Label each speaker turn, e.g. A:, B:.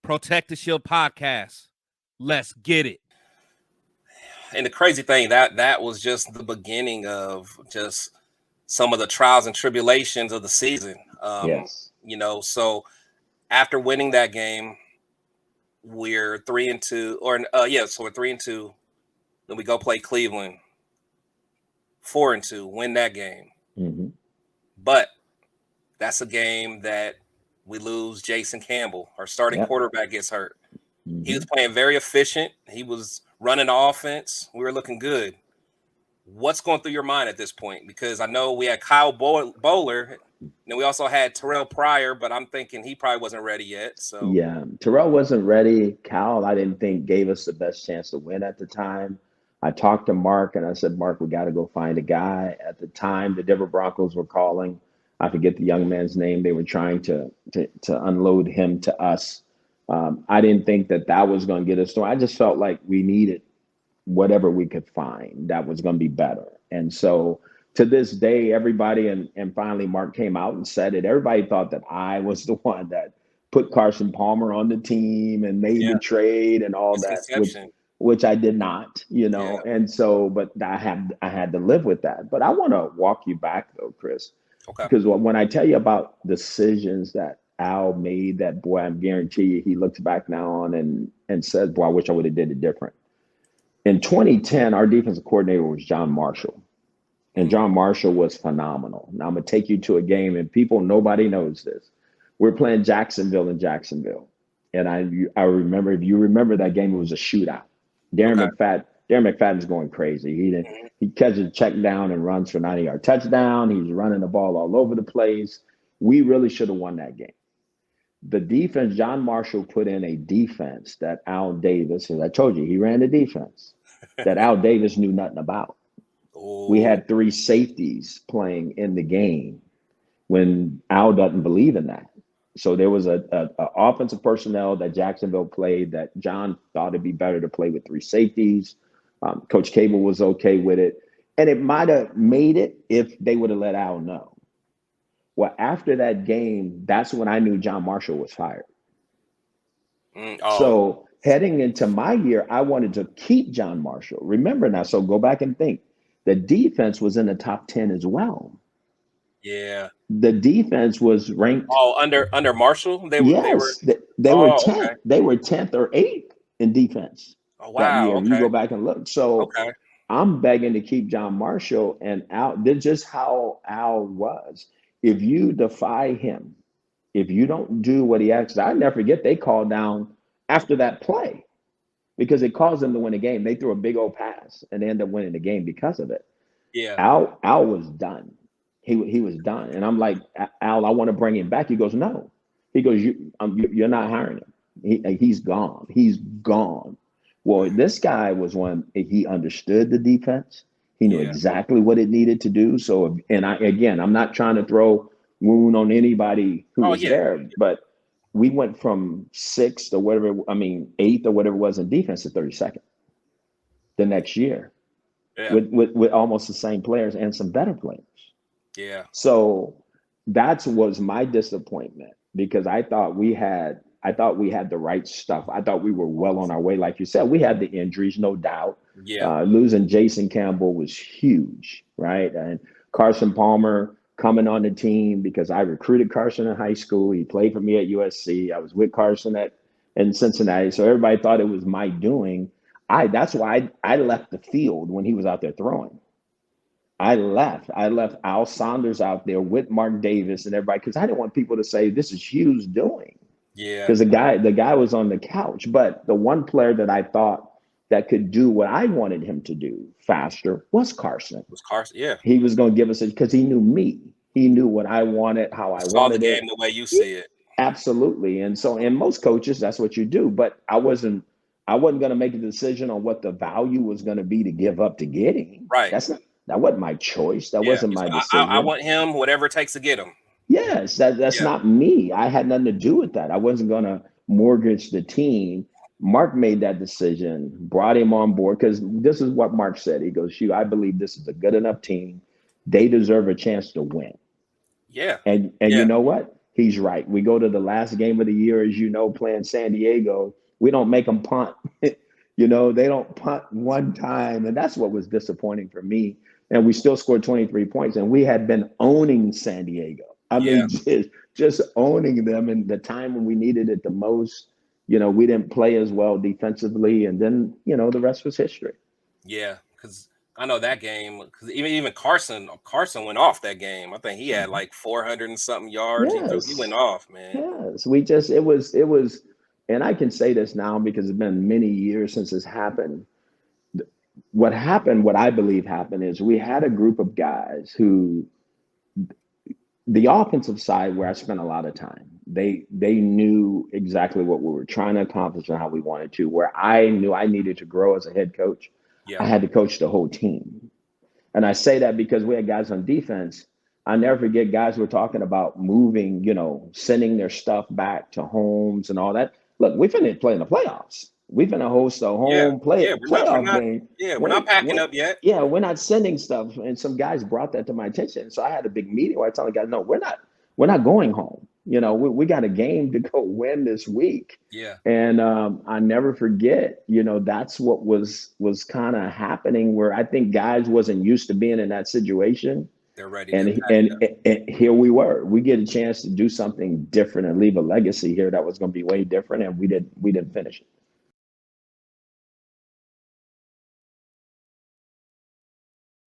A: Protect the Shield podcast. Let's get it.
B: And the crazy thing, that was just the beginning of just some of the trials and tribulations of the season.
C: Yes.
B: You know, so after winning that game, we're 3-2, so we're 3-2. Then we go play Cleveland, 4-2, win that game.
C: Mm-hmm.
B: But that's a game that we lose Jason Campbell. Our starting quarterback gets hurt.
C: Mm-hmm.
B: He was playing very efficient. He was running the offense. We were looking good. What's going through your mind at this point? Because I know we had Kyle Bowler, and we also had Terrell Pryor, but I'm thinking he probably wasn't ready yet. So
C: yeah, Terrell wasn't ready. Kyle, I didn't think gave us the best chance to win at the time. I talked to Mark and I said, Mark, we got to go find a guy. At the time, the Denver Broncos were calling. I forget the young man's name. They were trying to unload him to us. I didn't think that was going to get us through. I just felt like we needed whatever we could find that was going to be better. And so to this day, everybody, and finally Mark came out and said it, everybody thought that I was the one that put Carson Palmer on the team and made the trade and all that, which I did not, you know. And so, but I had to live with that. But I want to walk you back though, Chris, because when I tell you about decisions that Al made, that boy, I guarantee you, he looks back now on and says, boy, I wish I would have did it different. In 2010, our defensive coordinator was John Marshall, and John Marshall was phenomenal. Now I'm gonna take you to a game, and nobody knows this. We're playing Jacksonville in Jacksonville, and I remember, if you remember that game, it was a shootout. Darren McFadden's going crazy. He catches a check down and runs for 90-yard touchdown. He's running the ball all over the place. We really should have won that game. The defense, John Marshall put in a defense that Al Davis, as I told you, he ran the defense that Al Davis knew nothing about.
B: Oh.
C: We had 3 safeties playing in the game when Al doesn't believe in that. So there was a offensive personnel that Jacksonville played that John thought it'd be better to play with 3 safeties. Coach Cable was okay with it. And it might have made it if they would have let Al know. Well, after that game, that's when I knew John Marshall was fired. So heading into my year, I wanted to keep John Marshall. Remember now, so go back and think. The defense was in the top 10 as well.
B: Yeah.
C: The defense was ranked.
B: Oh, under Marshall? They were
C: 10th.
B: Okay.
C: They were 10th or 8th in defense.
B: Oh, wow.
C: That year.
B: Okay.
C: You go back and look. So I'm begging to keep John Marshall, and Al. This is just how Al was. If you defy him, if you don't do what he asks, I never forget they called down after that play because it caused them to win a game. They threw a big old pass and they ended up winning the game because of it.
B: Yeah.
C: Al was done. He was done. And I'm like, Al, I want to bring him back. He goes, no. He goes, you're not hiring him. He's gone. He's gone. Well, this guy was one, he understood the defense. He knew exactly what it needed to do. So, I'm not trying to throw wound on anybody who was there, but we went from 6th or whatever, 8th or whatever it was in defense to 32nd the next year with almost the same players and some better players.
B: Yeah.
C: So that was my disappointment because I thought we had the right stuff. I thought we were well on our way. Like you said, we had the injuries, no doubt.
B: Yeah.
C: Losing Jason Campbell was huge, right? And Carson Palmer coming on the team because I recruited Carson in high school. He played for me at USC. I was with Carson in Cincinnati. So everybody thought it was my doing. That's why I left the field when he was out there throwing. I left Al Saunders out there with Mark Davis and everybody because I didn't want people to say this is Hugh's doing.
B: Yeah.
C: Because the guy was on the couch. But the one player that I thought that could do what I wanted him to do faster was Carson.
B: Yeah.
C: He was going to give us it because he knew me. He knew what I wanted, how I wanted
B: the
C: it.
B: game the way you see it.
C: Absolutely. And so, in most coaches, that's what you do. But I wasn't going to make a decision on what the value was going to be to give up to get him.
B: Right.
C: That wasn't my choice. That wasn't my decision.
B: I want him, whatever it takes to get him.
C: Yes, that's not me. I had nothing to do with that. I wasn't going to mortgage the team. Mark made that decision, brought him on board because this is what Mark said. He goes, "Shoot, I believe this is a good enough team. They deserve a chance to win."
B: Yeah.
C: And you know what? he's right. We go to the last game of the year, as you know, playing San Diego. We don't make them punt. You know, they don't punt one time. And that's what was disappointing for me. And we still scored 23 points. And we had been owning San Diego. I mean, just owning them. And the time when we needed it the most, you know, we didn't play as well defensively. And then, you know, the rest was history.
B: Yeah, because I know that game, because even Carson went off that game. I think he had like 400 and something yards.
C: Yes.
B: He went off, man.
C: Yes. It was, and I can say this now because it's been many years since this happened. What I believe happened is we had a group of guys who, the offensive side where I spent a lot of time, they knew exactly what we were trying to accomplish and how we wanted to. Where I knew I needed to grow as a head coach, I had to coach the whole team. And I say that because we had guys on defense. I never forget guys were talking about moving, you know, sending their stuff back to homes and all that. Look, we finna play in the playoffs. We finna host a home playoff game.
B: Yeah, we're not packing up yet.
C: Yeah, we're not sending stuff. And some guys brought that to my attention. So I had a big meeting where I told the guys, no, we're not going home. You know, we got a game to go win this week.
B: Yeah.
C: And I never forget, you know, that's what was kind of happening, where I think guys wasn't used to being in that situation.
B: They're ready.
C: And here we were. We get a chance to do something different and leave a legacy here that was going to be way different, and we didn't finish it.